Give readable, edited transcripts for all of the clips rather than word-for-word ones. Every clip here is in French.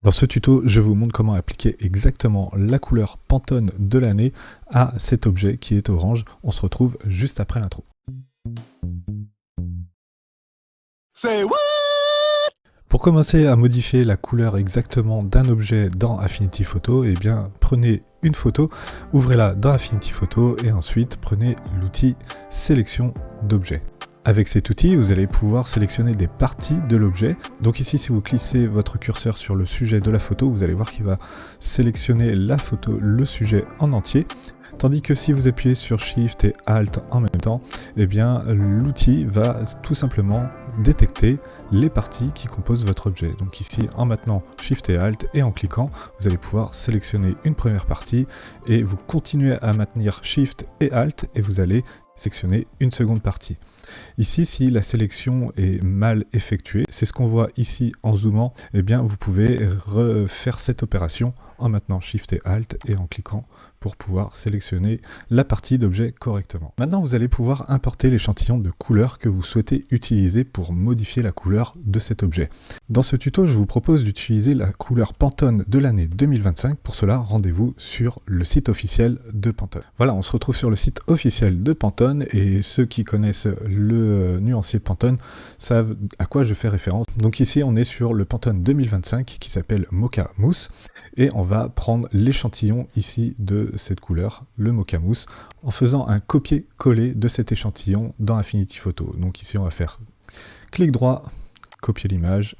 Dans ce tuto, je vous montre comment appliquer exactement la couleur Pantone de l'année à cet objet qui est orange. On se retrouve juste après l'intro. Pour commencer à modifier la couleur exactement d'un objet dans Affinity Photo, eh bien, prenez une photo, ouvrez-la dans Affinity Photo et ensuite prenez l'outil sélection d'objet. Avec cet outil, vous allez pouvoir sélectionner des parties de l'objet. Donc ici, si vous cliquez votre curseur sur le sujet de la photo, vous allez voir qu'il va sélectionner la photo, le sujet en entier. Tandis que si vous appuyez sur Shift et Alt en même temps, eh bien l'outil va tout simplement détecter les parties qui composent votre objet. Donc ici, en maintenant Shift et Alt et en cliquant, vous allez pouvoir sélectionner une première partie et vous continuez à maintenir Shift et Alt et vous allez sélectionner une seconde partie. Ici, si la sélection est mal effectuée, c'est ce qu'on voit ici en zoomant, eh bien vous pouvez refaire cette opération en maintenant Shift et Alt et en cliquant pour pouvoir sélectionner la partie d'objet correctement. Maintenant, vous allez pouvoir importer l'échantillon de couleur que vous souhaitez utiliser pour modifier la couleur de cet objet. Dans ce tuto, je vous propose d'utiliser la couleur Pantone de l'année 2025. Pour cela, rendez-vous sur le site officiel de Pantone. Voilà, on se retrouve sur le site officiel de Pantone et ceux qui connaissent le nuancier Pantone savent à quoi je fais référence. Donc ici, on est sur le Pantone 2025 qui s'appelle Mocha Mousse et on va prendre l'échantillon ici de cette couleur, le Mocha Mousse, en faisant un copier-coller de cet échantillon dans Affinity Photo. Donc ici, on va faire clic droit, copier l'image,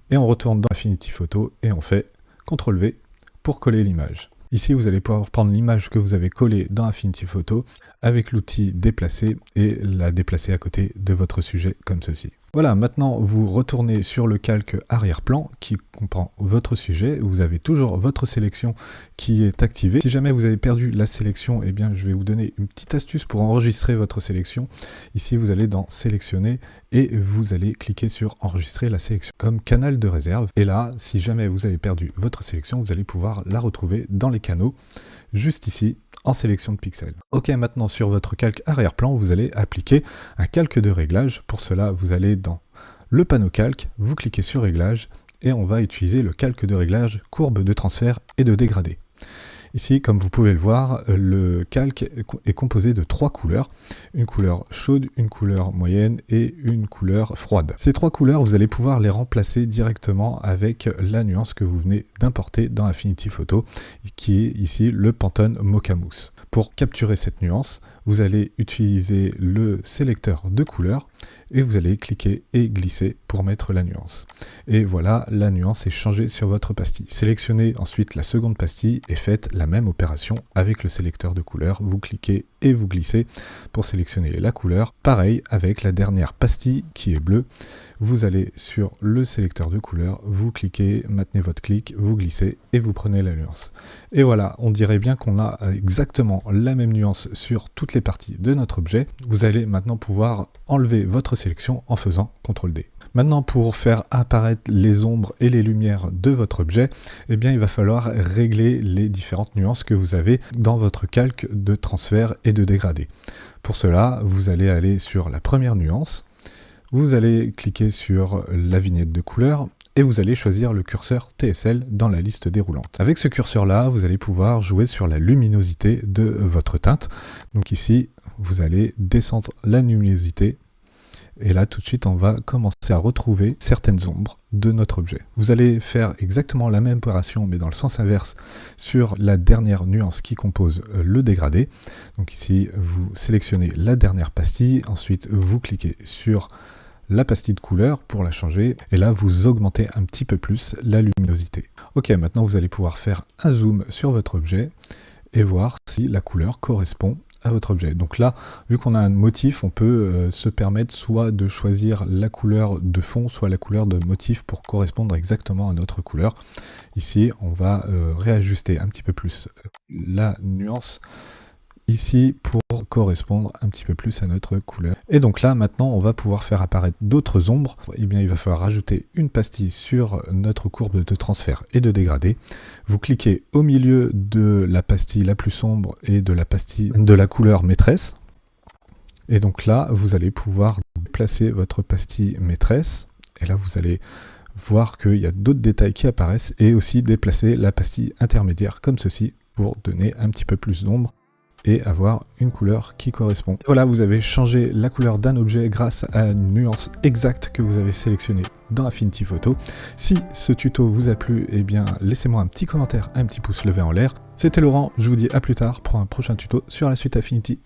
et on retourne dans Affinity Photo et on fait CTRL-V pour coller l'image. Ici, vous allez pouvoir prendre l'image que vous avez collée dans Affinity Photo avec l'outil déplacer et la déplacer à côté de votre sujet comme ceci. Voilà, maintenant vous retournez sur le calque arrière-plan qui comprend votre sujet. Vous avez toujours votre sélection qui est activée. Si jamais vous avez perdu la sélection, eh bien je vais vous donner une petite astuce pour enregistrer votre sélection. Ici, vous allez dans sélectionner et vous allez cliquer sur enregistrer la sélection comme canal de réserve. Et là, si jamais vous avez perdu votre sélection, vous allez pouvoir la retrouver dans les canaux, juste ici, en sélection de pixels. Ok, maintenant sur votre calque arrière-plan, vous allez appliquer un calque de réglage. Pour cela, vous allez dans le panneau calque, vous cliquez sur réglage et on va utiliser le calque de réglage courbe de transfert et de dégradé. Ici, comme vous pouvez le voir, le calque est composé de 3 couleurs. Une couleur chaude, une couleur moyenne et une couleur froide. Ces 3 couleurs, vous allez pouvoir les remplacer directement avec la nuance que vous venez d'importer dans Affinity Photo, qui est ici le Pantone Mocha Mousse. Pour capturer cette nuance, vous allez utiliser le sélecteur de couleurs et vous allez cliquer et glisser pour mettre la nuance. Et voilà, la nuance est changée sur votre pastille. Sélectionnez ensuite la seconde pastille et faites la même opération avec le sélecteur de couleurs. Vous cliquez et vous glissez pour sélectionner la couleur. Pareil avec la dernière pastille qui est bleue. Vous allez sur le sélecteur de couleurs, vous cliquez, maintenez votre clic, vous glissez et vous prenez la nuance. Et voilà, on dirait bien qu'on a exactement la même nuance sur toutes les parties de notre objet. Vous allez maintenant pouvoir enlever votre sélection en faisant CTRL-D. Maintenant, pour faire apparaître les ombres et les lumières de votre objet, eh bien, il va falloir régler les différentes nuances que vous avez dans votre calque de transfert et de dégradé. Pour cela, vous allez aller sur la première nuance, vous allez cliquer sur la vignette de couleur et vous allez choisir le curseur TSL dans la liste déroulante. Avec ce curseur-là, vous allez pouvoir jouer sur la luminosité de votre teinte. Donc ici, vous allez descendre la luminosité. Et là, tout de suite, on va commencer à retrouver certaines ombres de notre objet. Vous allez faire exactement la même opération, mais dans le sens inverse, sur la dernière nuance qui compose le dégradé. Donc ici, vous sélectionnez la dernière pastille, ensuite vous cliquez sur la pastille de couleur pour la changer, et là, vous augmentez un petit peu plus la luminosité. Ok, maintenant, vous allez pouvoir faire un zoom sur votre objet et voir si la couleur correspond à votre objet. Donc là, vu qu'on a un motif, on peut se permettre soit de choisir la couleur de fond, soit la couleur de motif pour correspondre exactement à notre couleur. Ici, on va réajuster un petit peu plus la nuance ici pour correspondre un petit peu plus à notre couleur. Et donc là, maintenant, on va pouvoir faire apparaître d'autres ombres. Eh bien, il va falloir rajouter une pastille sur notre courbe de transfert et de dégradé. Vous cliquez au milieu de la pastille la plus sombre et de la pastille de la couleur maîtresse. Et donc là, vous allez pouvoir placer votre pastille maîtresse. Et là, vous allez voir qu'il y a d'autres détails qui apparaissent et aussi déplacer la pastille intermédiaire comme ceci pour donner un petit peu plus d'ombre et avoir une couleur qui correspond. Voilà, vous avez changé la couleur d'un objet grâce à une nuance exacte que vous avez sélectionnée dans Affinity Photo. Si ce tuto vous a plu, eh bien laissez-moi un petit commentaire, un petit pouce levé en l'air. C'était Laurent, je vous dis à plus tard pour un prochain tuto sur la suite Affinity.